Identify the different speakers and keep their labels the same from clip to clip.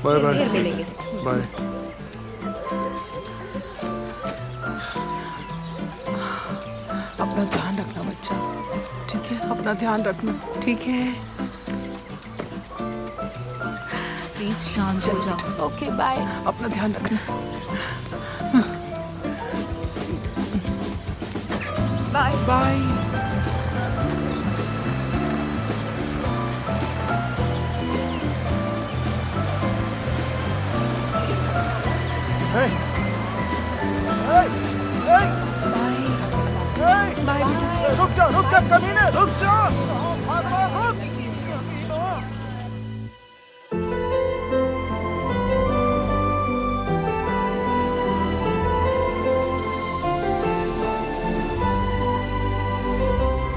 Speaker 1: Bye bye.
Speaker 2: फिर मिलेंगे।
Speaker 1: Bye.
Speaker 3: अपना ध्यान रखना बच्चा, ठीक है? अपना ध्यान रखना, ठीक है?
Speaker 2: प्लीज शांत हो जाओ।
Speaker 3: Okay bye. अपना ध्यान रखना।
Speaker 2: Bye
Speaker 3: bye.
Speaker 4: Hey! Hey! Hey! Hey!
Speaker 3: Bye बेटा।
Speaker 4: रुक जा कमीने, रुक जा। भगवान रुक। कमीना।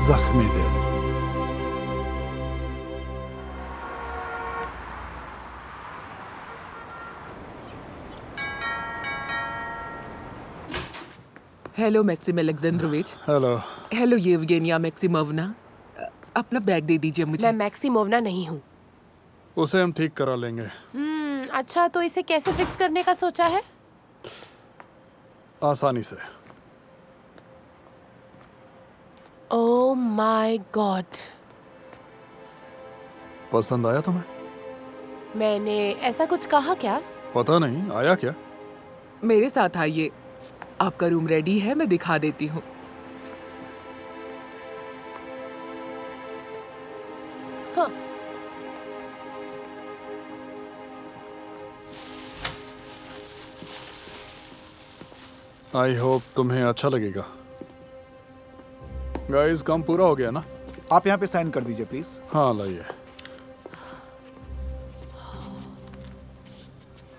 Speaker 1: जख्मी दिल।
Speaker 3: Hello Maxim Alexandrovich.
Speaker 1: Hello.
Speaker 3: Hello Yevgenia Maximovna. अपना बैग दे दीजिए मुझे।
Speaker 5: मैं मैक्सिमोवना नहीं हूँ।
Speaker 1: उसे हम ठीक करा लेंगे।
Speaker 5: अच्छा, तो इसे कैसे फिक्स करने का सोचा है?
Speaker 1: आसानी से।
Speaker 5: ओह माय गॉड,
Speaker 1: पसंद आया तुम्हें?
Speaker 5: मैंने ऐसा कुछ कहा क्या?
Speaker 1: पता नहीं आया क्या।
Speaker 3: मेरे साथ आइए, आपका रूम रेडी है, मैं दिखा देती हूँ।
Speaker 5: हाँ।
Speaker 1: आई होप तुम्हें अच्छा लगेगा। गाइस काम पूरा हो गया ना?
Speaker 4: आप यहाँ पे साइन कर दीजिए प्लीज।
Speaker 1: हाँ लाइए।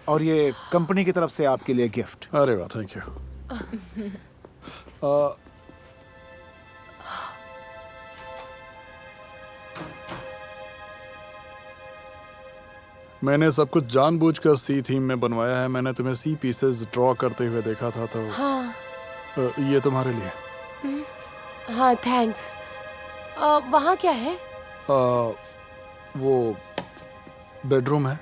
Speaker 4: और ये कंपनी की तरफ से आपके लिए गिफ्ट।
Speaker 1: अरे वाह, थैंक यू। मैंने सब कुछ जानबूझकर सी थीम में बनवाया है। मैंने तुम्हें सी पीसेस ड्रॉ करते हुए देखा था तो
Speaker 5: हाँ।
Speaker 1: ये तुम्हारे लिए।
Speaker 5: हाँ थैंक्स। वहाँ क्या है?
Speaker 1: वो बेडरूम है।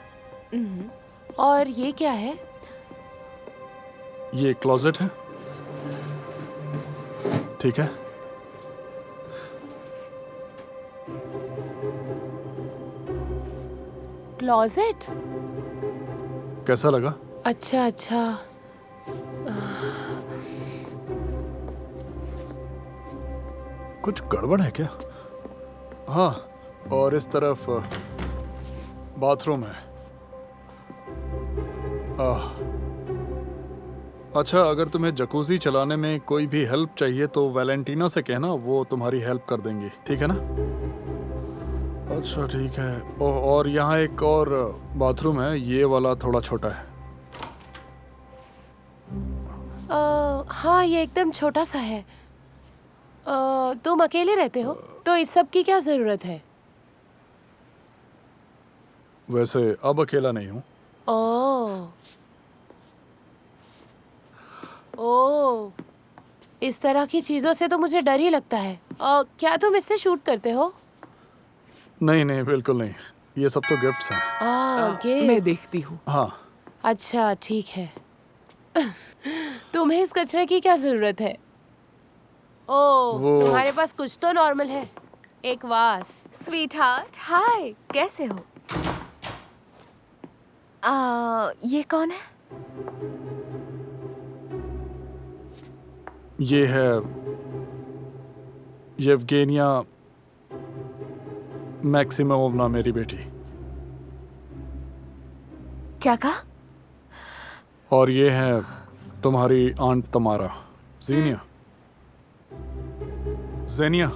Speaker 5: और ये क्या है?
Speaker 1: ये क्लोजेट है। ठीक है।
Speaker 5: क्लोजेट?
Speaker 1: कैसा लगा?
Speaker 5: अच्छा अच्छा।
Speaker 1: कुछ गड़बड़ है क्या? हाँ, और इस तरफ बाथरूम है। अच्छा, अगर तुम्हें जकूजी चलाने में कोई भी हेल्प चाहिए तो वैलेंटीना से कहना, वो तुम्हारी हेल्प कर देंगी, ठीक है ना? अच्छा ठीक है। ओह, और यहाँ एक और बाथरूम है, ये वाला थोड़ा छोटा है।
Speaker 5: हाँ, ये एकदम छोटा सा है। तुम अकेले रहते हो तो इस सब की क्या जरूरत है?
Speaker 1: वैसे अब अकेला नहीं हूँ।
Speaker 5: ओह, इस तरह की चीजों से तो मुझे डर ही लगता है। क्या तुम इससे शूट करते हो?
Speaker 1: नहीं नहीं, बिल्कुल नहीं। ये सब तो गिफ्ट्स हैं।
Speaker 5: गिफ्ट्स।
Speaker 3: मैं देखती हूँ।
Speaker 1: हाँ।
Speaker 5: अच्छा ठीक है। तुम्हें इस कचरे की क्या जरूरत है? ओह, तुम्हारे पास कुछ तो नॉर्मल है। एक वास।
Speaker 2: स्वीट हार्ट, हाय, कैसे हो? ये कौन है?
Speaker 1: ये है येवगेनिया मैक्सिमोवना, मेरी बेटी।
Speaker 2: क्या कहा?
Speaker 1: और ये है तुम्हारी आंट तमारा, ज़ेनिया। ज़ेनिया।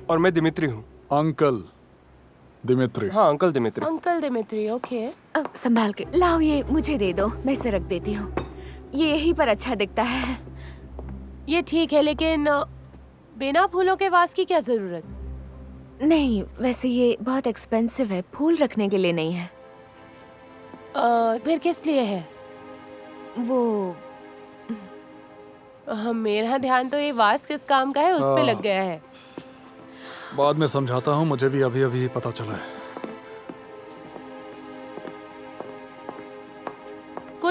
Speaker 6: और मैं दिमित्री हूँ।
Speaker 1: Uncle Dmitri.
Speaker 6: हाँ, uncle Dmitri.
Speaker 5: Uncle Dmitri, okay.
Speaker 2: अब संभाल के लाओ, ये मुझे दे दो, मैं इसे रख देती हूँ। ये यहीं पर अच्छा दिखता है।
Speaker 5: ये ठीक है, लेकिन बिना फूलों के वास की क्या जरूरत?
Speaker 2: नहीं, वैसे ये बहुत एक्सपेंसिव है, फूल रखने के लिए नहीं है।
Speaker 5: फिर किस लिए है?
Speaker 2: वो
Speaker 5: मेरा ध्यान तो ये वास किस काम का है उस पे लग गया है।
Speaker 1: बाद में समझाता हूँ, मुझे भी अभी अभी पता चला है।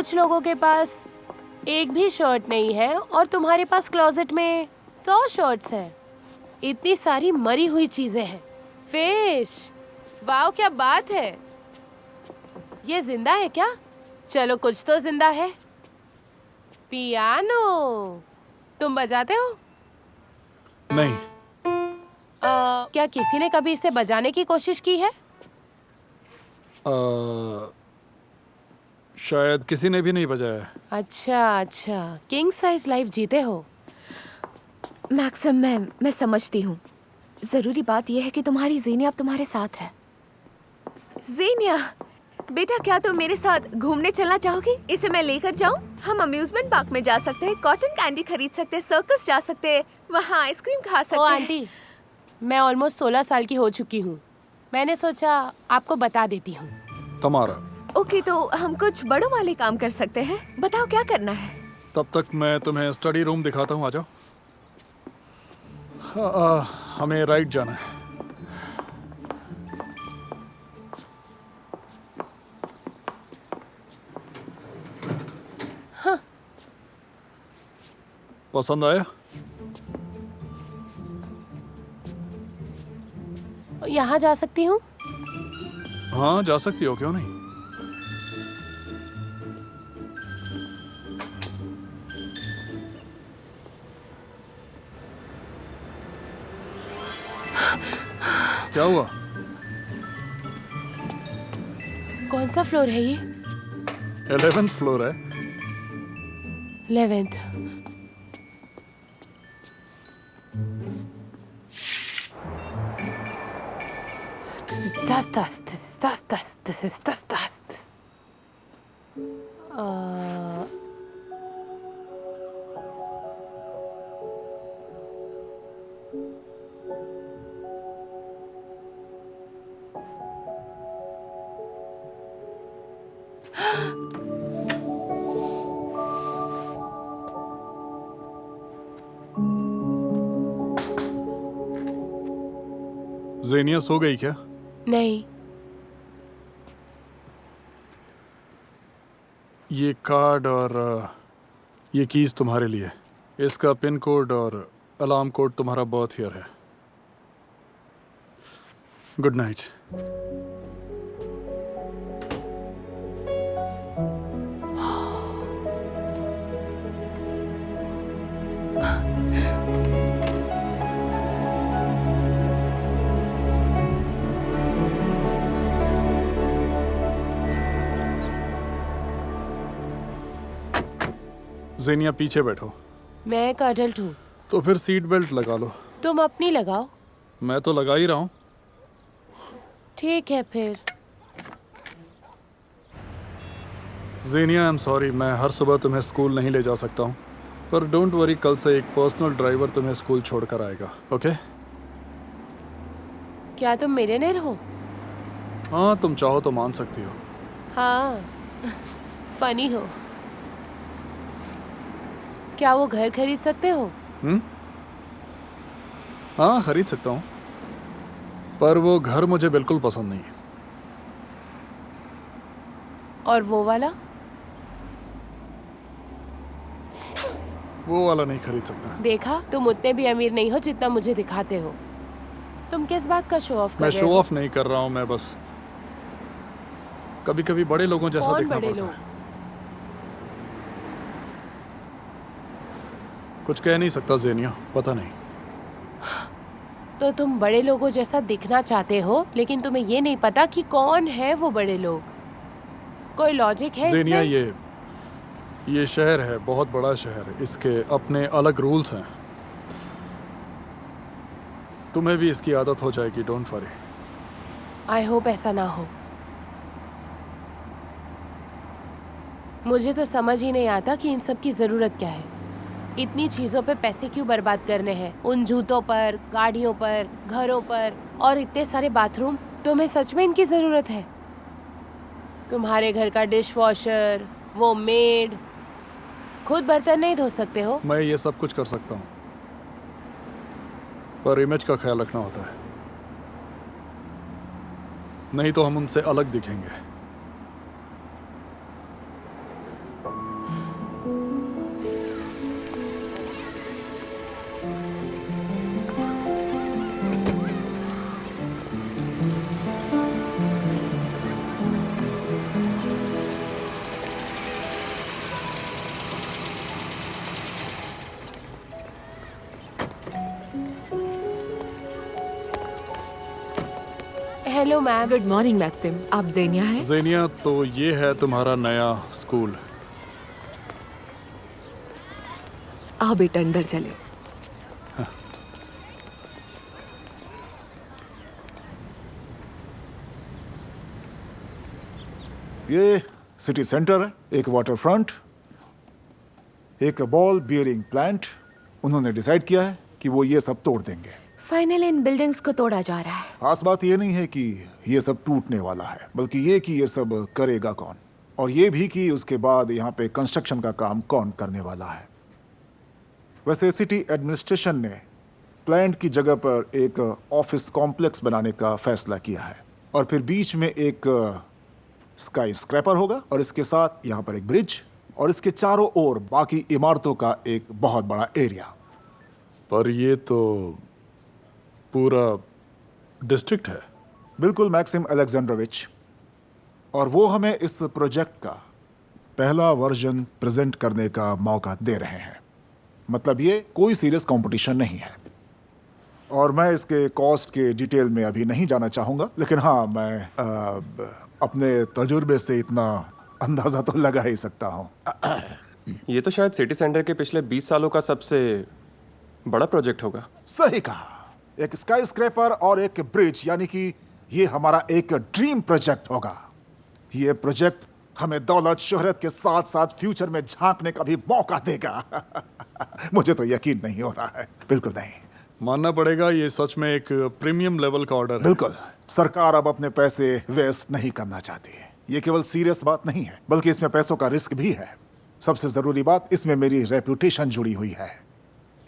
Speaker 5: कुछ लोगों के पास एक भी शर्ट नहीं है और तुम्हारे पास क्लोजेट में 100 शर्ट्स हैं। इतनी सारी मरी हुई चीजें हैं। फिश, वाओ क्या बात है। ये जिंदा है क्या? चलो कुछ तो जिंदा है। पियानो तुम बजाते हो?
Speaker 1: नहीं।
Speaker 5: क्या किसी ने कभी इसे बजाने की कोशिश की है?
Speaker 1: शायद किसी ने भी नहीं बजाया है।
Speaker 5: अच्छा, किंग साइज लाइफ जीते हो।
Speaker 2: मैक्सम मैं समझती हूँ। जरूरी बात यह है कि तुम्हारी ज़ेनिया अब तुम्हारे साथ है। ज़ेनिया बेटा, क्या तुम मेरे साथ घूमने चलना चाहोगी? इसे मैं लेकर जाऊँ? हम अम्यूजमेंट पार्क में जा सकते हैं, कॉटन कैंडी खरीद सकते हैं, सर्कस जा सकते हैं, वहाँ आइसक्रीम खा सकते
Speaker 5: ओ
Speaker 2: हैं।
Speaker 5: आंटी, मैं ऑलमोस्ट 16 साल की हो चुकी हूँ। मैंने सोचा आपको बता देती हूँ।
Speaker 1: तुम्हारा।
Speaker 2: ओके, तो हम कुछ बड़ों वाले काम कर सकते हैं। बताओ क्या करना है?
Speaker 1: तब तक मैं तुम्हें स्टडी रूम दिखाता हूँ, आ जाओ। हाँ, हमें राइट जाना है।
Speaker 5: हाँ।
Speaker 1: पसंद आया?
Speaker 5: यहाँ जा सकती हूँ?
Speaker 1: हाँ, जा सकती हो, क्यों नहीं। क्या हुआ?
Speaker 5: कौन सा फ्लोर है ये?
Speaker 1: 11th फ्लोर है।
Speaker 5: 11th।
Speaker 1: ज़ेनिया सो गई क्या?
Speaker 5: नहीं।
Speaker 1: ये कार्ड और ये कीज तुम्हारे लिए। इसका पिन कोड और अलार्म कोड तुम्हारा बर्थ ईयर है। Good night. ज़ेनिया पीछे बैठो।
Speaker 5: मैं एक अडल्ट हूँ।
Speaker 1: तो फिर सीट बेल्ट लगा लो।
Speaker 5: तुम अपनी लगाओ।
Speaker 1: मैं तो लगा ही रहा हूँ।
Speaker 5: ठीक है फिर।
Speaker 1: ज़ेनिया, आई एम सॉरी, मैं हर सुबह तुम्हें स्कूल नहीं ले जा सकता हूँ, पर डोंट वरी, कल से एक पर्सनल ड्राइवर तुम्हें स्कूल छोड़कर आएगा, ओके?
Speaker 5: क्या तुम मिलियनेयर हो?
Speaker 1: हाँ, तुम चाहो तो मान सकती हो।
Speaker 5: हाँ। फनी हो। क्या वो घर खरीद सकते हो?
Speaker 1: हाँ, खरीद सकता हूँ, पर वो घर मुझे बिल्कुल पसंद नहीं है।
Speaker 5: और वो वाला?
Speaker 1: वो वाला नहीं खरीद सकता।
Speaker 5: देखा, तुम उतने भी अमीर नहीं हो जितना मुझे दिखाते हो। तुम किस बात का शो ऑफ कर
Speaker 1: मैं
Speaker 5: रहे
Speaker 1: शो
Speaker 5: हो?
Speaker 1: ऑफ नहीं कर रहा हूँ, मैं बस कभी कभी बड़े लोगों जैसा
Speaker 5: कौन
Speaker 1: दिखना
Speaker 5: बड़े
Speaker 1: पड़ता
Speaker 5: लोग?
Speaker 1: है। कुछ कह नहीं सकता ज़ेनिया, पता नहीं।
Speaker 5: तो तुम बड़े लोगों जैसा दिखना चाहते हो, लेकिन तुम्हें ये नहीं पता कि कौन है वो बड़े लोग। कोई लॉजिक है
Speaker 1: ज़ेनिया,
Speaker 5: इसमें?
Speaker 1: ये शहर है, बहुत बड़ा शहर, इसके अपने अलग रूल्स हैं। तुम्हें भी इसकी आदत हो जाएगी, डोंट वरी।
Speaker 5: आई होप ऐसा ना हो। मुझे तो समझ ही नहीं आता कि इन सब की जरूरत क्या है। इतनी चीजों पे पैसे क्यों बर्बाद करने हैं? उन जूतों पर, गाड़ियों पर, घरों पर और इतने सारे बाथरूम। तुम्हें सच में इनकी जरूरत है? तुम्हारे घर का डिश वॉशर, वो मेड, खुद बर्तन नहीं धो सकते हो?
Speaker 1: मैं ये सब कुछ कर सकता हूँ, पर इमेज का ख्याल रखना होता है, नहीं तो हम उनसे अलग दिखेंगे।
Speaker 5: Hello ma'am.
Speaker 3: Good morning Maxim, आप जेनिया हैं?
Speaker 1: जेनिया, तो ये है तुम्हारा नया स्कूल।
Speaker 3: आओ बेटा अंदर चले।
Speaker 4: ये सिटी सेंटर है, एक वाटर फ्रंट, एक बॉल बियरिंग प्लांट। उन्होंने डिसाइड किया है कि वो ये सब तोड़ देंगे।
Speaker 2: फाइनली इन बिल्डिंग्स को तोड़ा जा रहा है।
Speaker 4: खास बात ये नहीं है कि ये सब टूटने वाला है, बल्कि ये कि ये सब करेगा कौन, और ये भी कि उसके बाद यहाँ पे कंस्ट्रक्शन का काम कौन करने वाला है। वैसे सिटी एडमिनिस्ट्रेशन ने प्लांट की जगह पर एक ऑफिस कॉम्प्लेक्स बनाने का फैसला किया है, और फिर बीच में एक स्काई स्क्रैपर होगा, और इसके साथ यहाँ पर एक ब्रिज, और इसके चारों ओर बाकी इमारतों का एक बहुत बड़ा एरिया।
Speaker 1: पर ये तो पूरा डिस्ट्रिक्ट है।
Speaker 4: बिल्कुल मैक्सिम अलेक्जेंड्रोविच, और वो हमें इस प्रोजेक्ट का पहला वर्जन प्रेजेंट करने का मौका दे रहे हैं। मतलब ये कोई सीरियस कंपटीशन नहीं है, और मैं इसके कॉस्ट के डिटेल में अभी नहीं जाना चाहूँगा, लेकिन हाँ, मैं अपने तजुर्बे से इतना अंदाज़ा तो लगा ही सकता हूँ।
Speaker 6: ये तो शायद सिटी सेंटर के पिछले 20 सालों का सबसे बड़ा प्रोजेक्ट होगा।
Speaker 4: सही कहा, एक स्काई स्क्रैपर और एक ब्रिज, यानी कि ये हमारा एक ड्रीम प्रोजेक्ट होगा। ये प्रोजेक्ट हमें दौलत शोहरत के साथ साथ फ्यूचर में झांकने का भी मौका देगा। मुझे तो यकीन नहीं हो रहा है, बिल्कुल नहीं।
Speaker 1: मानना पड़ेगा, ये सच में एक प्रीमियम लेवल का ऑर्डर है।
Speaker 4: बिल्कुल, सरकार अब अपने पैसे वेस्ट नहीं करना चाहती है। ये केवल सीरियस बात नहीं है, बल्कि इसमें पैसों का रिस्क भी है। सबसे जरूरी बात, इसमें मेरी रेपुटेशन जुड़ी हुई है।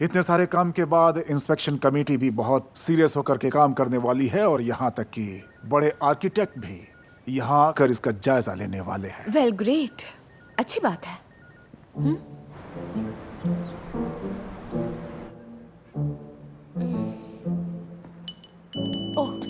Speaker 4: इतने सारे काम के बाद इंस्पेक्शन कमेटी भी बहुत सीरियस होकर के काम करने वाली है, और यहाँ तक कि बड़े आर्किटेक्ट भी यहाँ आकर इसका जायजा लेने वाले हैं।
Speaker 2: वेल ग्रेट, अच्छी बात है।
Speaker 5: ओह,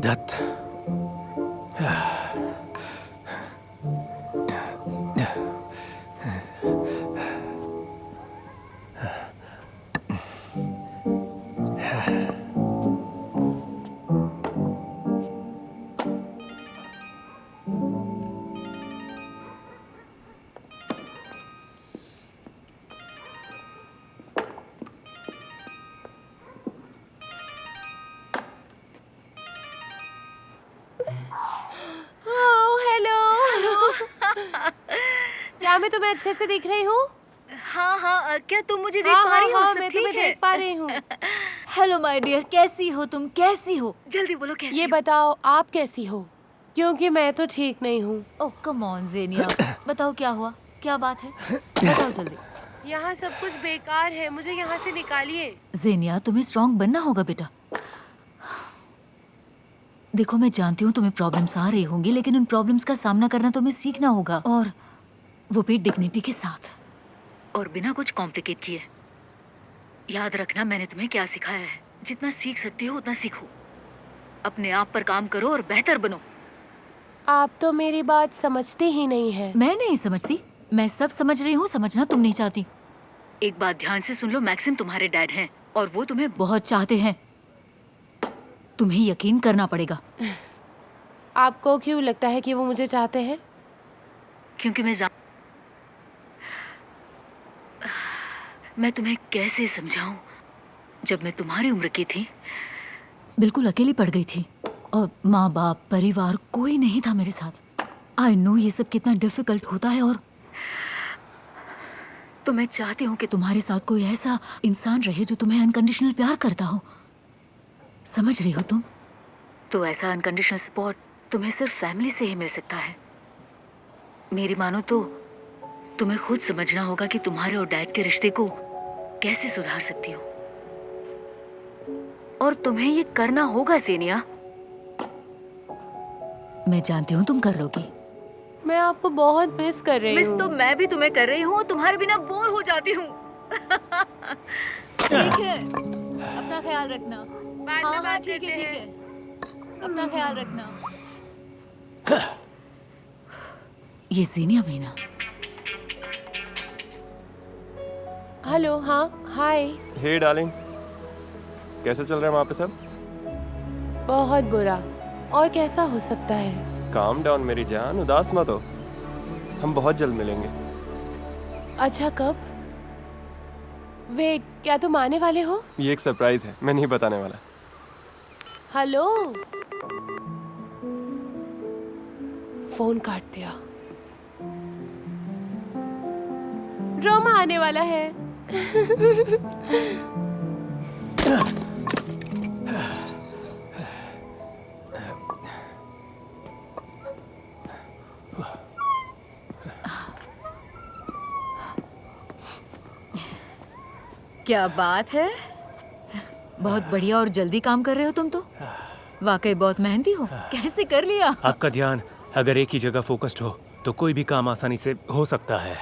Speaker 6: That.
Speaker 5: क्या मैं तुम्हें अच्छे से दिख रही हूँ?
Speaker 7: हाँ हाँ, क्या तुम मुझे देख
Speaker 5: हाँ
Speaker 7: पा रही हो?
Speaker 5: हाँ,
Speaker 7: सब
Speaker 5: मैं
Speaker 7: ठीक
Speaker 5: तुम्हें
Speaker 7: है?
Speaker 5: देख पा रही हूँ।
Speaker 7: हेलो माय डियर, कैसी हो तुम? कैसी हो? जल्दी बोलो कैसी
Speaker 5: ये
Speaker 7: हो?
Speaker 5: बताओ आप कैसी हो, क्योंकि मैं तो ठीक नहीं हूँ।
Speaker 7: ओह कम ऑन ज़ेनिया, बताओ क्या हुआ, क्या बात है, बताओ जल्दी।
Speaker 5: यहाँ सब कुछ बेकार है, मुझे यहाँ से निकालिए।
Speaker 7: ज़ेनिया, तुम्हें स्ट्रांग बनना होगा बेटा। देखो मैं जानती हूँ तुम्हें प्रॉब्लम्स आ रही होंगी, लेकिन उन प्रॉब्लम्स का सामना करना तुम्हें सीखना होगा, और वो भी डिग्निटी के साथ और बिना कुछ कॉम्प्लिकेट किए। याद रखना मैंने तुम्हें क्या सिखाया है। जितना सीख सकती हो उतना सीखो, अपने आप पर काम करो और बेहतर बनो।
Speaker 5: आप तो मेरी बात समझते ही नहीं है।
Speaker 7: मैं नहीं समझती, मैं सब समझ रही हूँ, समझना तुम नहीं चाहती। एक बात ध्यान से सुन लो, मैक्सिम तुम्हारे डैड हैं और वो तुम्हें बहुत चाहते हैं। तुम्हें यकीन करना पड़ेगा।
Speaker 5: आपको क्यों लगता है कि वो मुझे चाहते हैं?
Speaker 7: क्योंकि मैं तुम्हें कैसे समझाऊं, जब मैं तुम्हारी उम्र की थी बिल्कुल अकेली पड़ गई थी, और माँ बाप परिवार कोई नहीं था मेरे साथ। आई नो ये सब कितना डिफिकल्ट होता है, और तो मैं चाहती हूँ कि तुम्हारे साथ कोई ऐसा इंसान रहे जो तुम्हें अनकंडीशनल प्यार करता हो। समझ रही हो तुम? तो ऐसा अनकंडीशनल सपोर्ट तुम्हें सिर्फ फैमिली से ही मिल सकता है। मेरी मानो तो तुम्हें खुद समझना होगा कि तुम्हारे और डैड के रिश्ते को कैसे सुधार सकती हो, और तुम्हें ये करना होगा ज़ेनिया। मैं जानती हूँ तुम कर लोगी।
Speaker 5: मैं आपको बहुत मिस कर रही
Speaker 7: मिस
Speaker 5: हूँ।
Speaker 7: तो मैं भी तुम्हें कर रही हूँ, तुम्हारे बिना बोर हो जाती हूँ। ठीक है, अपना ख्याल रखना। हाँ हाँ ठीक है, ठीक है, अपना ख्याल रखना। ये ज़ेनिया मीना।
Speaker 5: हेलो, हाँ, हाय।
Speaker 6: हे डार्लिंग, कैसे चल रहा है वहाँ पे सब?
Speaker 5: बहुत बुरा। और कैसा हो सकता है?
Speaker 6: काम डाउन मेरी जान, उदास मत हो। हम बहुत जल्द मिलेंगे।
Speaker 5: अच्छा, कब? वेट, क्या तुम आने वाले हो?
Speaker 6: ये एक सरप्राइज है, मैं नहीं बताने वाला।
Speaker 5: हेलो। फोन काट दिया। रोमा आने वाला है।
Speaker 7: क्या बात है, बहुत बढ़िया और जल्दी काम कर रहे हो तुम तो। वाकई बहुत मेहनती हो। कैसे कर लिया?
Speaker 8: आपका ध्यान अगर एक ही जगह फोकस्ड हो तो कोई भी काम आसानी से हो सकता है।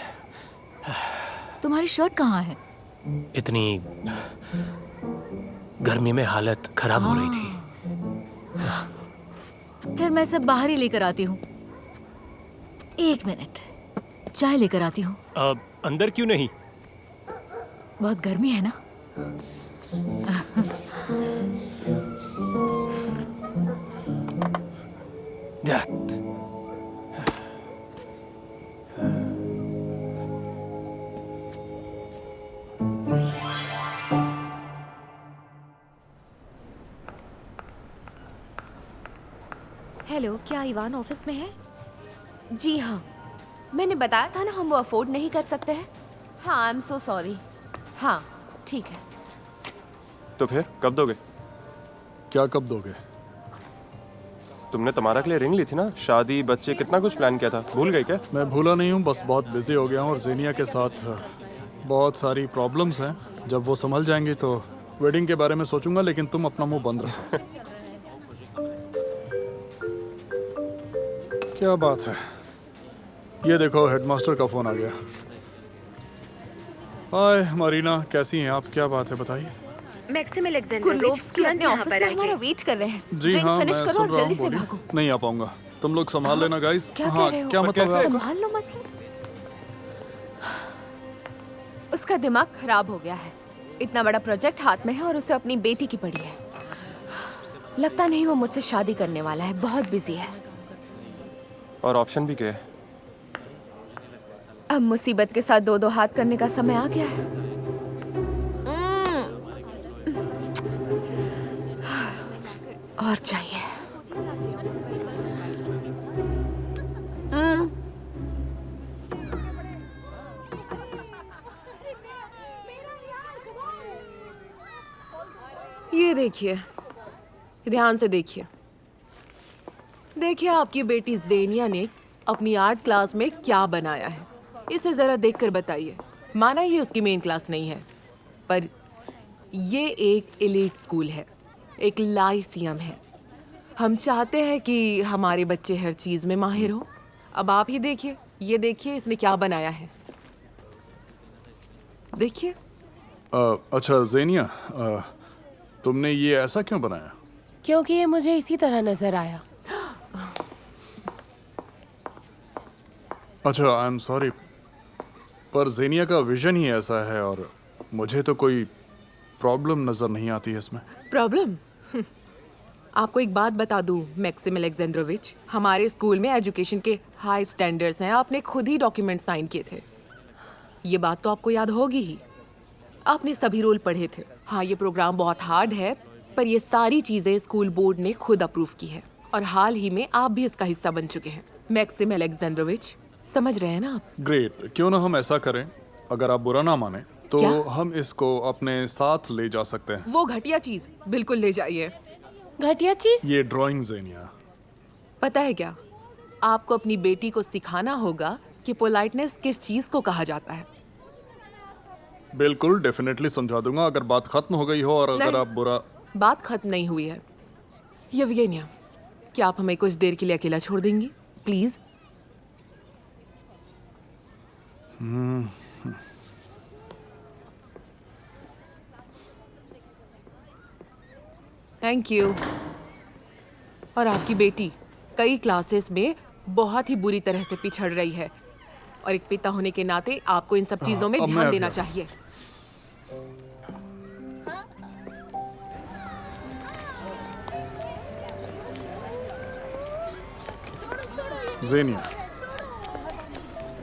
Speaker 7: तुम्हारी शर्ट कहाँ है?
Speaker 8: इतनी गर्मी में हालत खराब हो रही थी।
Speaker 7: फिर मैं सब बाहर ही लेकर आती हूँ। एक मिनट, चाय लेकर आती हूँ।
Speaker 8: अब अंदर क्यों नहीं?
Speaker 7: बहुत गर्मी है ना।
Speaker 8: दैट।
Speaker 2: हेलो, क्या इवान ऑफिस में है? जी हाँ, मैंने बताया था ना हम वो अफोर्ड नहीं कर सकते हैं। हाँ, आई एम सो सॉरी। हाँ, ठीक है।
Speaker 6: तो फिर कब दोगे?
Speaker 1: क्या कब दोगे?
Speaker 6: तुमने तमारा के लिए रिंग ली थी ना, शादी, बच्चे, कितना कुछ प्लान किया था, भूल गई क्या?
Speaker 1: मैं भूला नहीं हूँ, बस बहुत बिजी हो गया हूँ और ज़ेनिया के साथ बहुत सारी प्रॉब्लम्स हैं। जब वो संभल जाएंगी तो वेडिंग के बारे में सोचूंगा, लेकिन तुम अपना मुंह बंद रखो। क्या बात है, ये देखो हेडमास्टर का फोन आ गया। हाय मरीना, कैसी हैं आप? क्या बात है बताइए।
Speaker 2: कुर्लोव्स्की अपने ऑफिस में हमारा वेट कर रहे हैं।
Speaker 1: जी
Speaker 2: ड्रिंक
Speaker 1: हाँ, मैं
Speaker 2: फिनिश करो
Speaker 1: सुन
Speaker 2: और
Speaker 1: रहा
Speaker 2: जल्दी
Speaker 1: हूँ,
Speaker 2: से
Speaker 1: बोलिए।
Speaker 2: भागो।
Speaker 1: नहीं आ पाऊंगा, तुम लोग संभाल लेना गाइस।
Speaker 2: क्या
Speaker 1: हाँ,
Speaker 2: कह रहे हो?
Speaker 1: क्या मतलब है आपका?
Speaker 2: संभाल लो मतलब। उसका दिमाग खराब हो गया है। इतना बड़ा प्रोजेक्ट हाथ में है और उसे अपनी बेटी की पड़ी है। लगता नहीं वो मुझसे शादी करने वाला है, बहुत बिजी है।
Speaker 6: और ऑप्शन भी क्या है?
Speaker 2: अब मुसीबत के साथ दो दो हाथ करने का समय आ गया है। और चाहिए।
Speaker 3: ये देखिए, ध्यान से देखिए। देखिए आपकी बेटी ज़ेनिया ने अपनी आर्ट क्लास में क्या बनाया है। इसे जरा देखकर बताइए। माना ये उसकी मेन क्लास नहीं है, पर ये एक एलीट स्कूल है, एक लाइसियम है। हम चाहते हैं कि हमारे बच्चे हर चीज में माहिर हो। अब आप ही देखिए, ये देखिए इसने क्या बनाया है। देखिए।
Speaker 1: अच्छा ज़ेनिया, तुमने ये ऐसा क्यों बनाया?
Speaker 5: क्योंकि ये मुझे इसी तरह नजर आया।
Speaker 1: अच्छा, आई एम सॉरी, पर ज़ेनिया का विजन ही ऐसा है और मुझे तो कोई प्रॉब्लम नजर नहीं आती है इसमें।
Speaker 3: प्रॉब्लम? आपको एक बात बता दूं मैक्सिम अलेक्जेंड्रोविच, हमारे स्कूल में एजुकेशन के हाई स्टैंडर्ड्स हैं। आपने खुद ही डॉक्यूमेंट साइन किए थे। ये बात तो आपको याद होगी ही, आपने सभी रोल पढ़े थे। हाँ, ये प्रोग्राम बहुत हार्ड है, पर ये सारी चीजें स्कूल बोर्ड ने खुद अप्रूव की है और हाल ही में आप भी इसका हिस्सा बन चुके हैं। मैक्सिम अलेक्जेंड्रोविच, समझ रहे हैं ना आप?
Speaker 1: ग्रेट, क्यों ना हम ऐसा करें अगर आप बुरा ना माने तो
Speaker 3: क्या?
Speaker 1: हम इसको अपने साथ ले जा सकते हैं।
Speaker 3: वो घटिया चीज बिल्कुल ले जाइए।
Speaker 5: घटिया चीज?
Speaker 1: ये ड्राइंग ज़ेनिया।
Speaker 3: पता है क्या, आपको अपनी बेटी को सिखाना होगा कि पोलाइटनेस किस चीज को कहा जाता है।
Speaker 1: बिल्कुल, डेफिनेटली समझा दूंगा अगर बात खत्म हो गई हो और अगर
Speaker 3: नहीं।
Speaker 1: आप बुरा।
Speaker 3: बात खत्म नहीं हुई है। येवगेनिया, क्या आप हमें कुछ देर के लिए अकेला छोड़ देंगी प्लीज? Thank you. और आपकी बेटी कई क्लासेस में बहुत ही बुरी तरह से पिछड़ रही है और एक पिता होने के नाते आपको इन सब चीजों में
Speaker 1: अब मैं
Speaker 3: ध्यान
Speaker 1: आ
Speaker 3: देना
Speaker 1: गया।
Speaker 3: चाहिए।
Speaker 1: ज़ेनिया,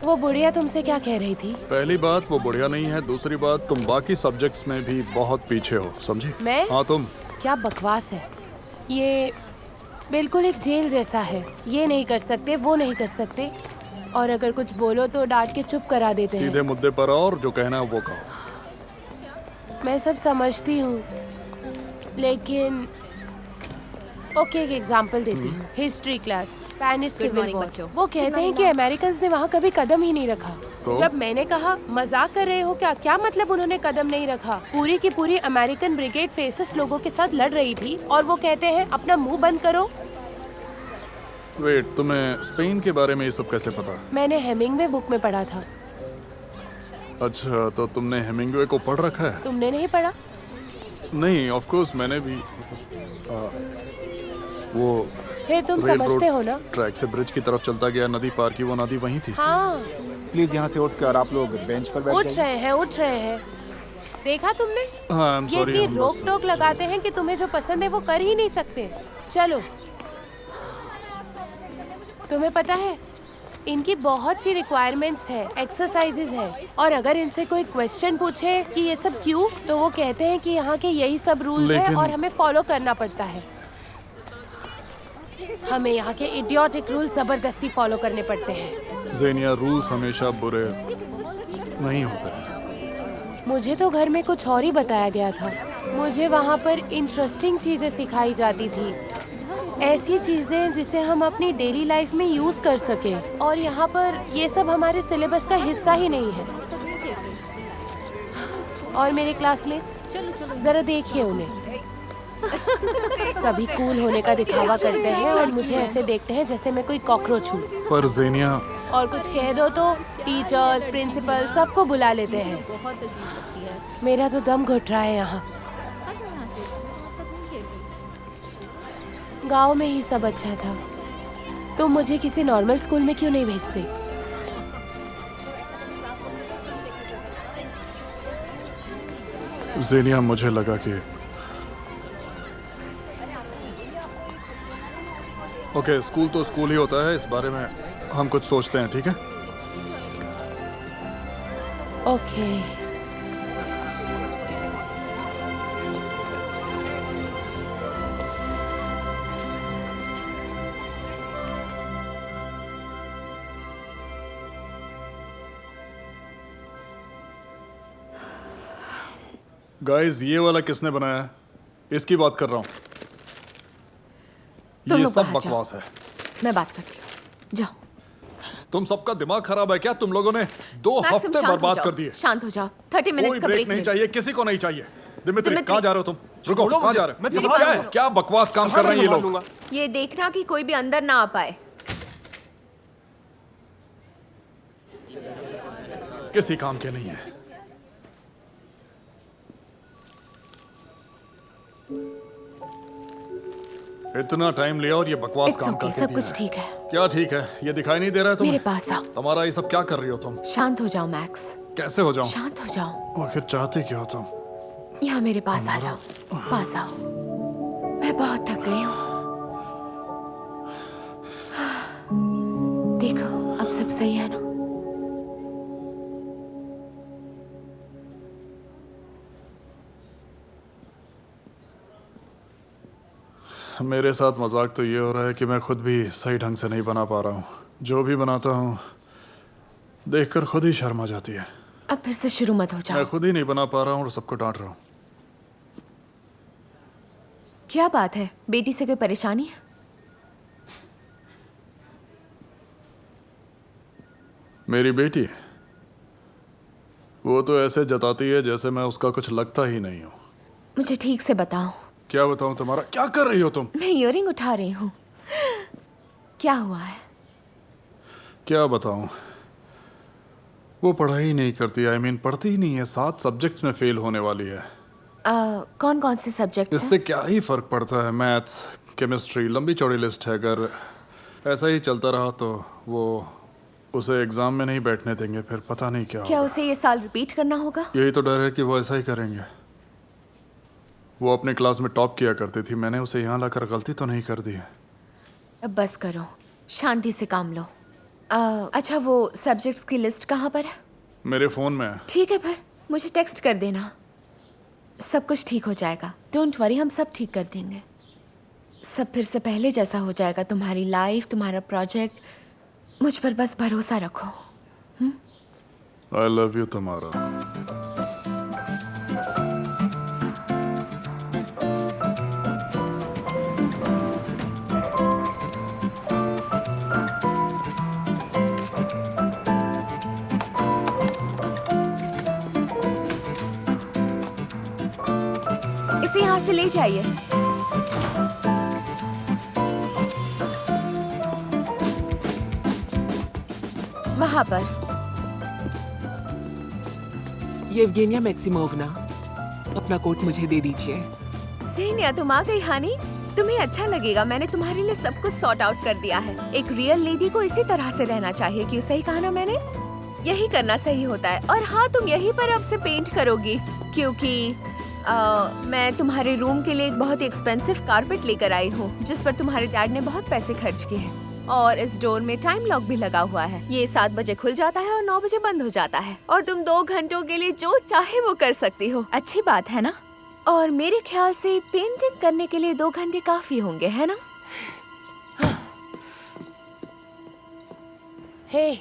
Speaker 5: वो बुढ़िया तुमसे क्या कह रही थी?
Speaker 1: पहली बात वो बढ़िया नहीं है, दूसरी बात तुम बाकी सब्जेक्ट्स में भी बहुत पीछे हो, समझी?
Speaker 5: मैं?
Speaker 1: हाँ तुम।
Speaker 5: क्या बकवास है ये। बिल्कुल एक जेल जैसा है। ये नहीं कर सकते, वो नहीं कर सकते, और अगर कुछ बोलो तो डांट के चुप करा देते हैं।
Speaker 1: सीधे मुद्दे पर आओ और जो कहना है वो कहो।
Speaker 5: मैं सब समझती हूँ, लेकिन ओके, एक एग्जांपल देती हूँ। History class, Spanish civil
Speaker 3: morning,
Speaker 5: war.
Speaker 3: बच्चों।
Speaker 5: वो कहते हैं कि अमेरिकन्स ने वहाँ कभी कदम ही नहीं रखा।
Speaker 1: तो?
Speaker 5: जब मैंने कहा मजाक कर रहे हो क्या, क्या मतलब उन्होंने कदम नहीं रखा? पूरी की पूरी अमेरिकन ब्रिगेड फेसिस लोगों के साथ लड़ रही थी और वो कहते हैं अपना मुंह बंद करो।
Speaker 1: वेट, तुम्हें स्पेन के बारे में ये सब कैसे पता?
Speaker 5: मैंने हेमिंगवे बुक में पढ़ा था।
Speaker 1: अच्छा, तो तुमने हेमिंगवे को पढ़ रखा है?
Speaker 5: तुमने नहीं पढ़ा?
Speaker 1: नहीं, ऑफ कोर्स मैंने भी। वो
Speaker 5: फिर तुम
Speaker 1: रेल
Speaker 5: समझते हो ना?
Speaker 1: ट्रैक से ब्रिज की तरफ चलता गया, नदी पार की, वो नदी वहीं थी।
Speaker 5: हाँ,
Speaker 4: प्लीज यहाँ से उठकर आप लोग बेंच पर बैठ
Speaker 5: उठ
Speaker 4: जाइए।
Speaker 5: रहे हैं, उठ रहे हैं। देखा तुमने?
Speaker 1: हाँ, आई एम
Speaker 5: ये
Speaker 1: सॉरी।
Speaker 5: इतनी रोक टोक लगाते हैं कि तुम्हें जो पसंद है वो कर ही नहीं सकते। चलो। तुम्हें पता है इनकी बहुत सी रिक्वायरमेंट्स है, एक्सरसाइजेज है, और अगर इनसे कोई क्वेश्चन पूछे कि ये सब क्यों, तो वो कहते हैं कि यहाँ के यही सब रूल्स हैं
Speaker 1: लेकिन-
Speaker 5: और हमें फॉलो करना पड़ता है। हमें यहाँ के इडियोटिक रूल जबरदस्ती फॉलो करने पड़ते हैं।
Speaker 1: ज़ेनिया, रूल्स हमेशा बुरे नहीं होते।
Speaker 5: मुझे तो घर में कुछ और ही बताया गया था। मुझे वहाँ पर इंटरेस्टिंग चीजें सिखाई जाती थी, ऐसी चीजें जिसे हम अपनी डेली लाइफ में यूज कर सके, और यहाँ पर ये सब हमारे सिलेबस का हिस्सा ही नहीं है। और मेरे क्लासमेट्स, जरा देखिए उन्हें, सभी कूल होने का दिखावा करते हैं और मुझे ऐसे देखते हैं जैसे मैं कोई कॉकरोच हूँ।
Speaker 1: पर ज़ेनिया,
Speaker 5: और कुछ कह दो तो टीचर्स, प्रिंसिपल सबको बुला लेते हैं। मेरा तो दम घुट रहा है यहाँ। गांव में ही सब अच्छा था, तो मुझे किसी नॉर्मल स्कूल में क्यों नहीं भेजते?
Speaker 1: ज़ेनिया, मुझे लगा कि ओके, स्कूल तो स्कूल ही होता है, इस बारे में हम कुछ सोचते हैं, ठीक है?
Speaker 5: ओके।
Speaker 1: गाइस, ये वाला किसने बनाया है? इसकी बात कर रहा हूँ।
Speaker 2: तुम
Speaker 1: ये
Speaker 2: लोग
Speaker 1: सब
Speaker 2: बाहर जाओ।
Speaker 1: बकवास है।
Speaker 2: मैं बात करती हूँ, जाओ।
Speaker 1: तुम सबका दिमाग खराब है क्या? तुम लोगों ने 2
Speaker 2: मैक्सिम,
Speaker 1: हफ्ते
Speaker 2: शांत हो
Speaker 1: बर्बाद
Speaker 2: जाओ,
Speaker 1: कर दिए।
Speaker 2: शांत हो जाओ। 30
Speaker 1: कोई
Speaker 2: मिनट्स का
Speaker 1: ब्रेक
Speaker 2: ब्रेक
Speaker 1: नहीं चाहिए, किसी को नहीं चाहिए। Dmitri,
Speaker 2: Dmitri.
Speaker 1: कहाँ जा रहे हो तुम? रुको, कहाँ जा रहे हो? ये सब
Speaker 2: संभाल
Speaker 1: क्या है?
Speaker 2: लो।
Speaker 1: क्या बकवास काम कर रहे हैं ये लोग?
Speaker 2: ये देखना कि कोई भी अंदर ना आ पाए।
Speaker 1: किसी काम के नहीं है। इतना टाइम लिया और ये बकवास
Speaker 2: इट्स
Speaker 1: काम
Speaker 2: ओके,
Speaker 1: करके
Speaker 2: सब
Speaker 1: दिया
Speaker 2: कुछ
Speaker 1: है।
Speaker 2: ठीक है।
Speaker 1: क्या ठीक है? ये दिखाई नहीं दे रहा है
Speaker 2: मेरे
Speaker 1: तुम्हें?
Speaker 2: पास आओ।
Speaker 1: तुम्हारा ये सब क्या कर रही हो तुम?
Speaker 2: शांत हो जाओ मैक्स,
Speaker 1: कैसे हो जाऊं?
Speaker 2: शांत हो जाओ।
Speaker 1: आखिर चाहते क्या हो तुम?
Speaker 2: यहाँ मेरे पास आ जाओ, पास आओ। मैं बहुत थक गई हूँ। देखो, अब सब सही है ना?
Speaker 1: मेरे साथ मजाक तो ये हो रहा है कि मैं खुद भी सही ढंग से नहीं बना पा रहा हूँ। जो भी बनाता हूँ देखकर खुद ही शर्म आ जाती है।
Speaker 2: अब फिर से शुरू मत हो
Speaker 1: मैं
Speaker 2: जाओ।
Speaker 1: खुद ही नहीं बना पा रहा हूँ और सबको डांट रहा हूँ।
Speaker 2: क्या बात है, बेटी से कोई परेशानी है?
Speaker 1: मेरी बेटी वो तो ऐसे जताती है जैसे मैं उसका कुछ लगता ही नहीं हूँ।
Speaker 2: मुझे ठीक से बताओ।
Speaker 1: क्या बताऊँ तुम्हारा? क्या कर रही हो तुम?
Speaker 2: मैं इयररिंग उठा रही हूँ। क्या हुआ है?
Speaker 1: क्या बताऊँ, वो पढ़ाई नहीं करती। I mean, पढ़ती ही नहीं है। 7 सब्जेक्ट्स में फेल होने वाली है।
Speaker 2: कौन कौन से सब्जेक्ट
Speaker 1: इससे क्या ही फर्क पड़ता है? मैथ्स, केमिस्ट्री, लंबी चौड़ी लिस्ट है। अगर ऐसा ही चलता रहा तो वो उसे एग्जाम में नहीं बैठने देंगे। फिर पता नहीं क्या
Speaker 2: क्या
Speaker 1: होगा।
Speaker 2: उसे ये साल रिपीट करना होगा?
Speaker 1: यही तो डर है कि वो ऐसा ही करेंगे। वो अपने क्लास में टॉप किया करती थी। मैंने उसे यहाँ लाकर गलती तो नहीं कर दी है।
Speaker 2: अब बस करो, शांति से काम लो। अच्छा, वो सब्जेक्ट्स की लिस्ट कहाँ पर है?
Speaker 1: मेरे फ़ोन में है।
Speaker 2: ठीक है, फिर मुझे टेक्स्ट कर देना। सब कुछ ठीक हो जाएगा, डोंट वरी, हम सब ठीक कर देंगे। सब फिर से पहले जैसा हो जाएगा। तुम्हारी लाइफ, तुम्हारा प्रोजेक्ट, मुझ पर बस भरोसा रखो।
Speaker 1: I love you तुम्हारा।
Speaker 2: इसे यहाँ से ले जाइए। वहाँ पर।
Speaker 3: येवगेनिया मैक्सिमोवना, अपना कोट मुझे दे दीजिए।
Speaker 2: ज़ेनिया, तुम आ गई हानी। तुम्हें अच्छा लगेगा, मैंने तुम्हारे लिए सब कुछ सॉर्ट आउट कर दिया है। एक रियल लेडी को इसी तरह से रहना चाहिए। क्यों, सही कहा ना मैंने? यही करना सही होता है। और हाँ, तुम यहीं पर अब से पेंट करोगी, क्योंकि मैं तुम्हारे रूम के लिए एक बहुत ही एक्सपेंसिव कारपेट लेकर आई हूँ, जिस पर तुम्हारे डैड ने बहुत पैसे खर्च किए हैं। और इस डोर में टाइम लॉक भी लगा हुआ है। ये 7 बजे खुल जाता है और 9 बजे बंद हो जाता है। और तुम 2 घंटों के लिए जो चाहे वो कर सकती हो। अच्छी बात है ना? और मेरे ख्याल से पेंटिंग करने के लिए 2 घंटे काफी होंगे, है ना?
Speaker 5: हे,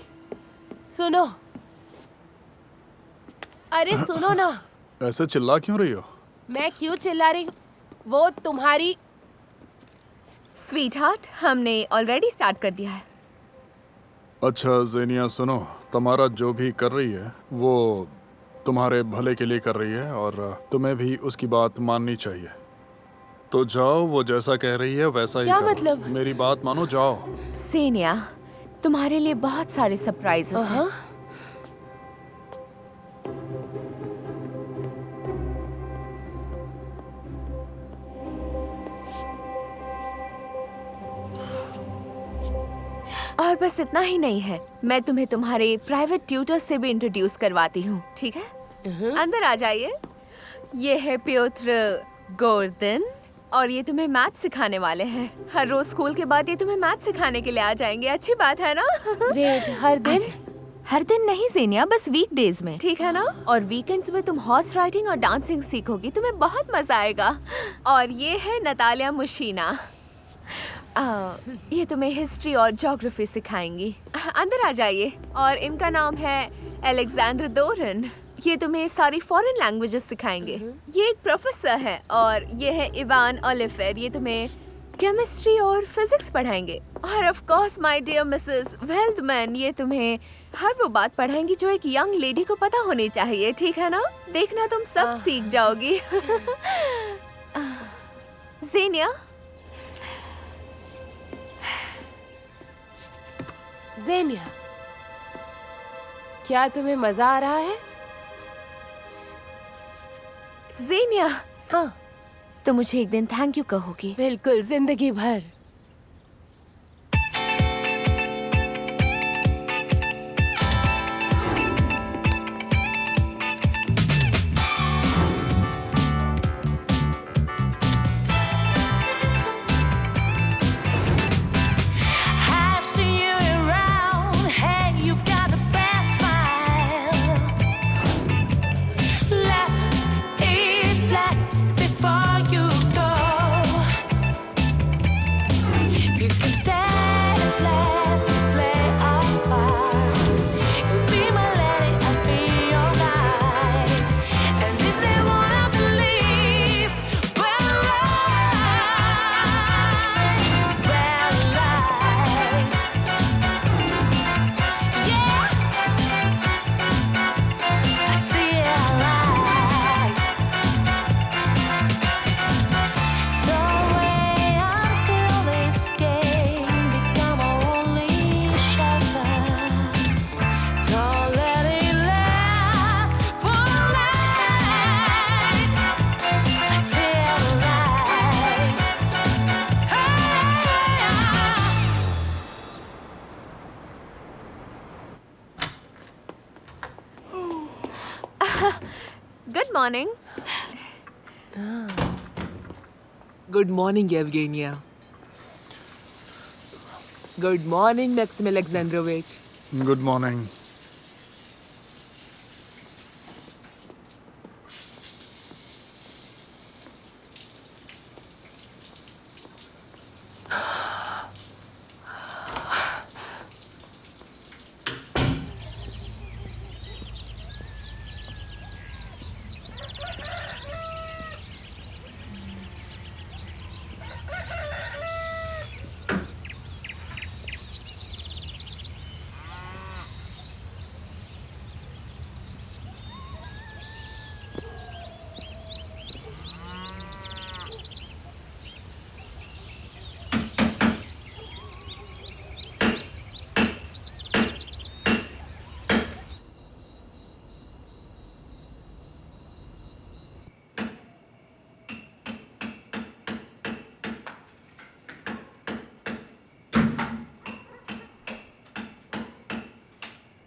Speaker 5: सुनो। अरे सुनो ना।
Speaker 1: ऐसे चिल्ला क्यों रही हो?
Speaker 5: मैं क्यों चिल्ला रही हूँ? वो तुम्हारी
Speaker 2: स्वीटहार्ट, हमने ऑलरेडी स्टार्ट कर दिया है।
Speaker 1: अच्छा ज़ेनिया, सुनो, तमारा जो भी कर रही है वो तुम्हारे भले के लिए कर रही है और तुम्हें भी उसकी बात माननी चाहिए। तो जाओ, वो जैसा कह रही है वैसा ही
Speaker 5: क्या
Speaker 1: करो।
Speaker 5: मतलब?
Speaker 1: मेरी बात मानो, जाओ।
Speaker 2: ज़ेनिया, तुम्हारे लिए बहुत सारे सरप्राइजेस हैं। और बस इतना ही नहीं है, मैं तुम्हें तुम्हारे प्राइवेट ट्यूटर से भी इंट्रोड्यूस करवाती हूँ, ठीक है? अंदर आ जाइए। ये है प्योत्र गोर्दन, और ये तुम्हें मैथ सिखाने वाले हैं। हर रोज स्कूल के बाद ये तुम्हें मैथ सिखाने के लिए आ जाएंगे। अच्छी बात है ना?
Speaker 5: ग्रेट। हर दिन?
Speaker 2: हर दिन नहीं ज़ेनिया, बस वीकडेज में, ठीक है ना? और वीकेंड्स में तुम हॉर्स राइडिंग और डांसिंग सीखोगी, तुम्हें बहुत मजा आएगा। और ये है नतालिया मुशीना, ये तुम्हें हिस्ट्री और ज्योग्राफी सिखाएंगी। अंदर आ जाइए। और इनका नाम है अलेक्जेंडर डोरन, ये तुम्हें सारी फॉरेन लैंग्वेजेस सिखाएंगे। ये एक प्रोफेसर है। और ये है इवान ओलिफेर, ये तुम्हें केमिस्ट्री और फिजिक्स पढ़ाएंगे। और of course my dear Mrs Weldman, ये तुम्हें हर वो बात पढ़ाएंगी जो एक यंग लेडी को पता होनी चाहिए, ठीक है ना? देखना, तुम सब सीख जाओगी। ज़ेनिया,
Speaker 5: ज़ेनिया, क्या तुम्हें मजा आ रहा है?
Speaker 2: ज़ेनिया,
Speaker 5: हाँ,
Speaker 2: तो मुझे एक दिन थैंक यू कहोगी।
Speaker 5: बिल्कुल, जिंदगी भर।
Speaker 9: I've seen you around. Hey, you've got the best smile. Let it blast before you go.
Speaker 2: Morning.
Speaker 3: Good morning Yevgenia. Good morning Maxim Alexandrovich.
Speaker 1: Good morning.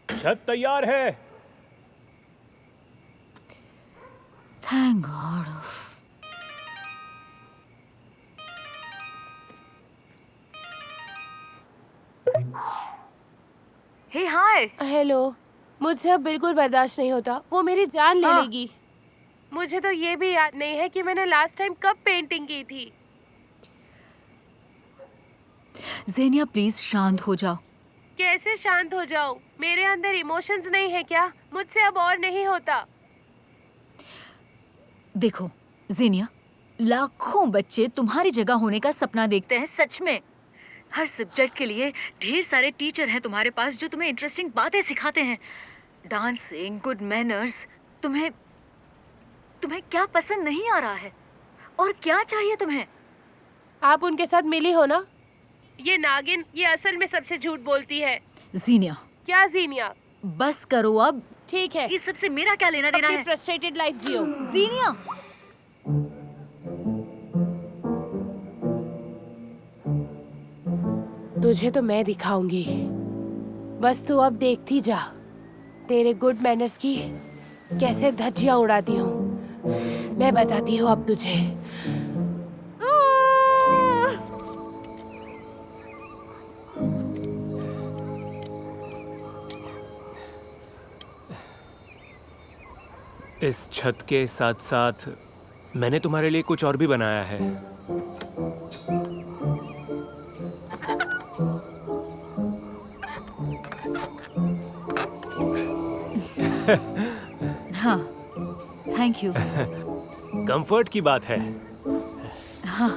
Speaker 8: छत तैयार है।
Speaker 7: Thank God. Hey hi.
Speaker 5: Hello. मुझसे अब बिल्कुल बर्दाश्त नहीं होता, वो मेरी जान ले लेगी। मुझे तो ये भी याद नहीं है कि मैंने लास्ट टाइम कब पेंटिंग की थी।
Speaker 7: ज़ेनिया प्लीज शांत हो जाओ।
Speaker 5: कैसे शांत हो जाऊं? मेरे अंदर इमोशंस नहीं है क्या? मुझसे अब और नहीं होता।
Speaker 7: देखो ज़ेनिया, लाखों बच्चे तुम्हारी जगह होने का सपना देखते हैं। सच में हर सब्जेक्ट के लिए ढेर सारे टीचर हैं तुम्हारे पास जो तुम्हें इंटरेस्टिंग बातें सिखाते हैं। Dancing, good manners. तुम्हें क्या पसंद नहीं आ रहा है और क्या चाहिए तुम्हें?
Speaker 5: आप उनके साथ मिली हो ना? ये नागिन, ये असल में सबसे झूठ बोलती है।
Speaker 7: ज़ीनिया।
Speaker 5: क्या ज़ीनिया?
Speaker 7: बस करो अब।
Speaker 5: ठीक है।
Speaker 7: इस सबसे मेरा क्या लेना देना
Speaker 5: अपनी
Speaker 7: है?
Speaker 5: फ्रस्ट्रेटेड लाइफ जियो।
Speaker 7: ज़ीनिया।
Speaker 5: तुझे तो मैं दिखाऊंगी, बस तू अब देखती जा तेरे गुड मैनर्स की कैसे धज्जियां उड़ाती हूँ। मैं बताती हूँ अब तुझे।
Speaker 8: इस छत के साथ साथ मैंने तुम्हारे लिए कुछ और भी बनाया है।
Speaker 7: हाँ, थैंक यू।
Speaker 8: कंफर्ट की बात है।
Speaker 7: हाँ।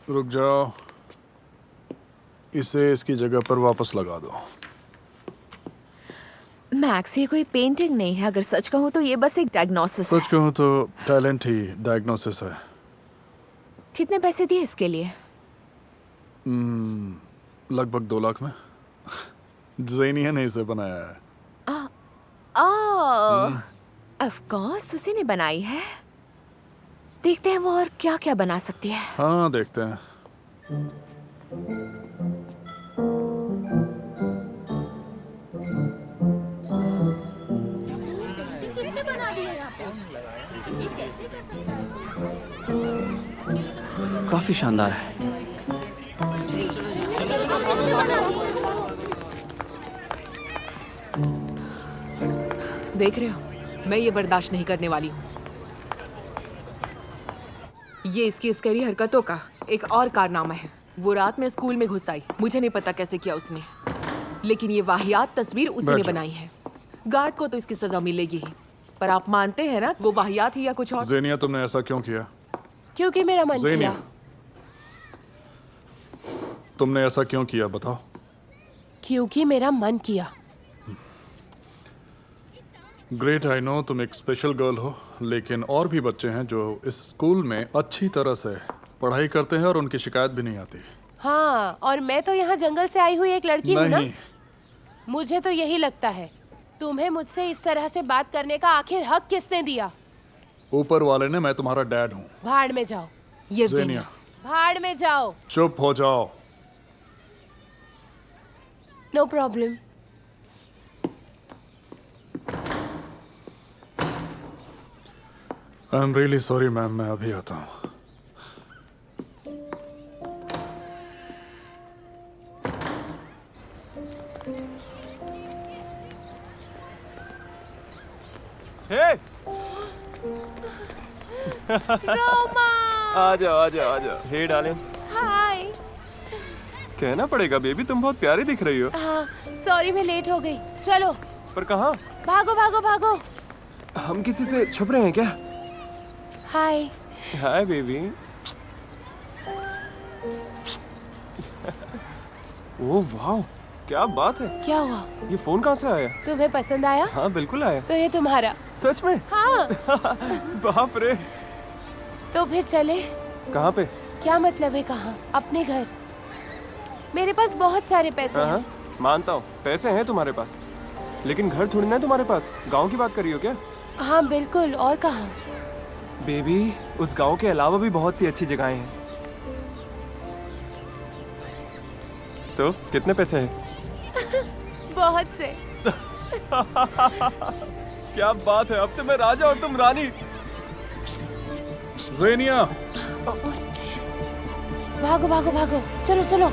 Speaker 1: रुक जाओ, इसे इसकी जगह पर वापस लगा दो।
Speaker 2: मैक्स, ये कोई पेंटिंग नहीं है। अगर सच कहूँ तो ये बस एक डायग्नोसिस है।
Speaker 1: सच कहूँ तो टैलेंट ही डायग्नोसिस है।
Speaker 2: कितने पैसे दिए इसके लिए?
Speaker 1: लगभग 2 लाख में। ज़ेनिया ने इसे बनाया है।
Speaker 2: ऑफ कोर्स उसी ने बनाई है। देखते हैं वो और क्या क्या बना सकती है।
Speaker 1: हाँ, देखते हैं।
Speaker 10: काफी शानदार है।
Speaker 3: देख रहे हो, मैं ये बर्दाश्त नहीं करने वाली हूँ। ये इसकी स्कैरी हरकतों का एक और कारनामा है। वो रात में स्कूल में घुस आई। मुझे नहीं पता कैसे किया उसने, लेकिन ये वाहियात तस्वीर उसी ने बनाई है। गार्ड को तो इसकी सजा मिलेगी ही, पर आप मानते हैं ना वो वाहियात ही या कुछ और?
Speaker 1: ज़ेनिया, तुमने ऐसा क्यों किया?
Speaker 5: क्योंकि मेरा मन
Speaker 1: ज़ेनिया,
Speaker 5: किया।
Speaker 1: तुमने ऐसा क्यों किया, बताओ।
Speaker 5: क्योंकि मेरा मन किया।
Speaker 1: ग्रेट, आई नो तुम एक स्पेशल गर्ल हो, लेकिन और भी बच्चे हैं जो इस स्कूल में अच्छी तरह से पढ़ाई करते हैं और उनकी शिकायत भी नहीं आती।
Speaker 5: हाँ, और मैं तो यहाँ जंगल से आई हुई एक लड़की हूँ ना।
Speaker 1: नहीं,
Speaker 5: मुझे तो यही लगता है। तुम्हें मुझसे इस तरह से बात करने का आखिर हक किसने दिया?
Speaker 1: ऊपर वाले ने मैं तुम्हारा डैड हूँ।
Speaker 5: भाड़ में जाओ।
Speaker 3: येवगेनिया,
Speaker 1: जेनिया
Speaker 5: भाड़ में जाओ।
Speaker 1: चुप हो जाओ।
Speaker 5: No problem.
Speaker 1: I am really sorry ma'am, मैं अभी आता हूँ।
Speaker 6: हे
Speaker 5: रोमा,
Speaker 6: आ जाओ आ जाओ आ जाओ। हे डार्लिंग,
Speaker 5: हाय।
Speaker 6: कहना पड़ेगा बेबी, तुम बहुत प्यारी दिख रही हो।
Speaker 5: हाँ, सॉरी मैं लेट हो गई। चलो
Speaker 6: पर कहाँ?
Speaker 5: भागो भागो भागो।
Speaker 6: हम किसी से छुप रहे हैं क्या?
Speaker 5: हाय।
Speaker 6: Hi baby. ओह वाह, क्या बात है।
Speaker 5: क्या हुआ?
Speaker 6: ये फोन कहाँ से आया?
Speaker 5: तुम्हें पसंद आया?
Speaker 6: हाँ बिल्कुल आया।
Speaker 5: तो ये तुम्हारा?
Speaker 6: सच में?
Speaker 5: हाँ।
Speaker 6: बाप रे।
Speaker 5: तो फिर चले?
Speaker 6: कहाँ पे?
Speaker 5: क्या मतलब है कहाँ? अपने घर। मेरे पास बहुत सारे पैसे
Speaker 6: हाँ
Speaker 5: हैं।
Speaker 6: मानता हूँ, पैसे हैं तुम्हारे पास, लेकिन घर थोड़ी ना है तुम्हारे पास। गांव की बात कर रही हो क्या?
Speaker 5: हाँ बिल्कुल, और कहाँ?
Speaker 6: बेबी, उस गांव के अलावा भी बहुत सी अच्छी जगहें हैं। तो कितने पैसे हैं?
Speaker 5: बहुत से।
Speaker 6: क्या बात है, अब से मैं राजा और तुम रानी।
Speaker 1: जेनिया
Speaker 5: भागो भागो भागो, चलो चलो।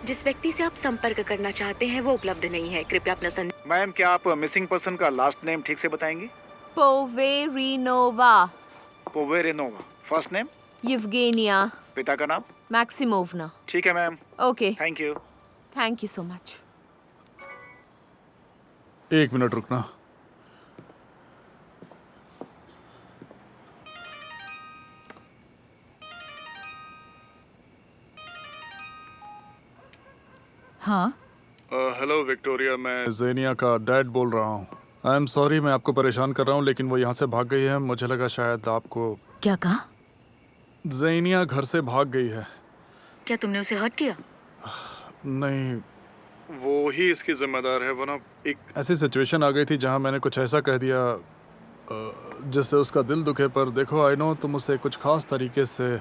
Speaker 2: जिस व्यक्ति से आप संपर्क करना चाहते हैं वो उपलब्ध नहीं है, कृपया अपना संदेश।
Speaker 4: मैम, क्या आप मिसिंग पर्सन का लास्ट नेम ठीक से बताएंगी?
Speaker 2: Poverinova.
Speaker 4: Poverenova. First name?
Speaker 2: Yevgenia
Speaker 4: पिता का नाम?
Speaker 2: मैक्सिमोवना।
Speaker 4: ठीक है ma'am,
Speaker 2: okay,
Speaker 4: thank you.
Speaker 2: Thank you so much.
Speaker 1: एक मिनट रुकना।
Speaker 7: हाँ,
Speaker 1: हेलो विक्टोरिया, मैं जेनिया का डैड बोल रहा हूँ। आई एम सॉरी मैं आपको परेशान कर रहा हूँ, लेकिन वो यहाँ से भाग गई है। मुझे लगा शायद आपको।
Speaker 7: क्या कहा?
Speaker 1: जेनिया घर से भाग गई है।
Speaker 7: क्या तुमने उसे हर्ट किया?
Speaker 1: नहीं, वो ही इसकी जिम्मेदार है। वो ना एक ऐसी सिचुएशन आ गई थी जहाँ मैंने कुछ ऐसा कह दिया जिससे उसका दिल दुखे। पर देखो, आई नो तुम उसे कुछ खास तरीके से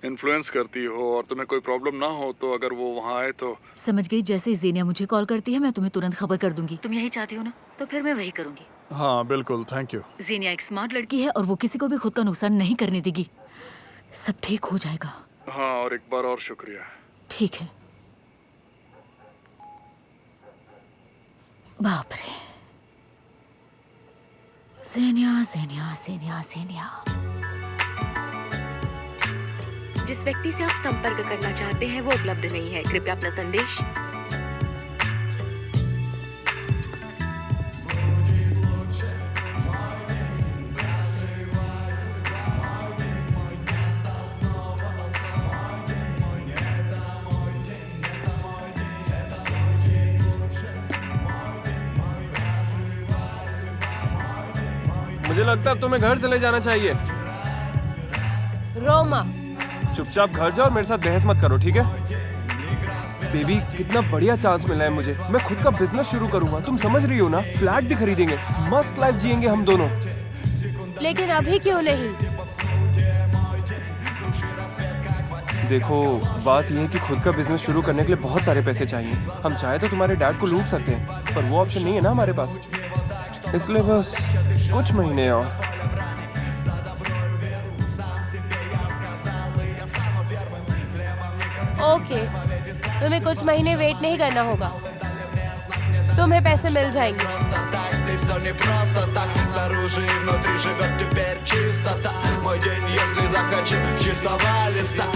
Speaker 1: इन्फ्लुएंस करती हो, और तुम्हें कोई प्रॉब्लम ना हो तो अगर वो वहाँ आए तो।
Speaker 7: समझ गई। जैसे ही जेनिया मुझे कॉल करती है मैं तुम्हें तुरंत खबर कर दूंगी। तुम यही चाहती हो ना, तो फिर मैं वही करूंगी।
Speaker 1: हाँ बिल्कुल, थैंक यू।
Speaker 7: जेनिया एक स्मार्ट लड़की है और वो किसी को भी खुद का नुकसान नहीं करने देगी। सब ठीक हो जाएगा।
Speaker 1: हाँ, और एक बार और शुक्रिया।
Speaker 7: ठीक है। बाप रे, जेनिया जेनिया जेनिया जेनिया।
Speaker 2: जिस व्यक्ति से आप संपर्क करना चाहते हैं वो उपलब्ध नहीं है, कृपया अपना संदेश।
Speaker 6: मुझे लगता है तुम्हें घर चले जाना चाहिए।
Speaker 5: रोमा,
Speaker 6: चुपचाप घर जाओ और मेरे साथ बहस मत करो, ठीक है? बेबी, कितना बढ़िया चांस मिला है मुझे। मैं खुद का बिजनेस शुरू करूंगा, तुम समझ रही हो ना? फ्लैट भी खरीदेंगे, मस्त लाइफ जिएंगे हम दोनों।
Speaker 5: लेकिन अभी क्यों नहीं?
Speaker 6: देखो, बात यह है कि खुद का बिजनेस शुरू करने के लिए बहुत सारे पैसे चाहिए। हम चाहे तो तुम्हारे डैड को लूट सकते हैं, पर वो ऑप्शन नहीं है ना हमारे पास। इसलिए बस कुछ महीने और।
Speaker 5: ओके, तुम्हें कुछ महीने वेट नहीं करना होगा, तुम्हें पैसे मिल जाएंगे।
Speaker 10: Здесь все не просто так. Снаружи и внутри живет теперь чистота. Мой день, если захочу, чистого листа.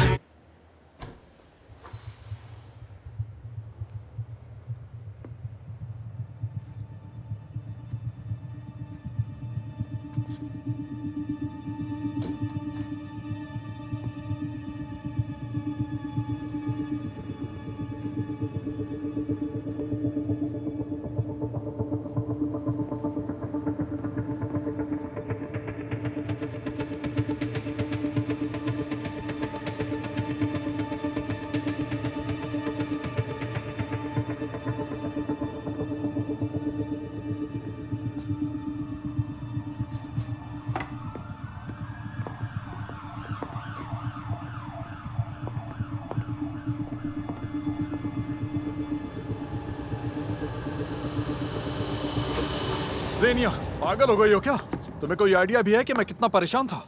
Speaker 1: ज़ेनिया, पागल हो गई हो क्या? तुम्हें कोई आइडिया भी है कि मैं कितना परेशान था?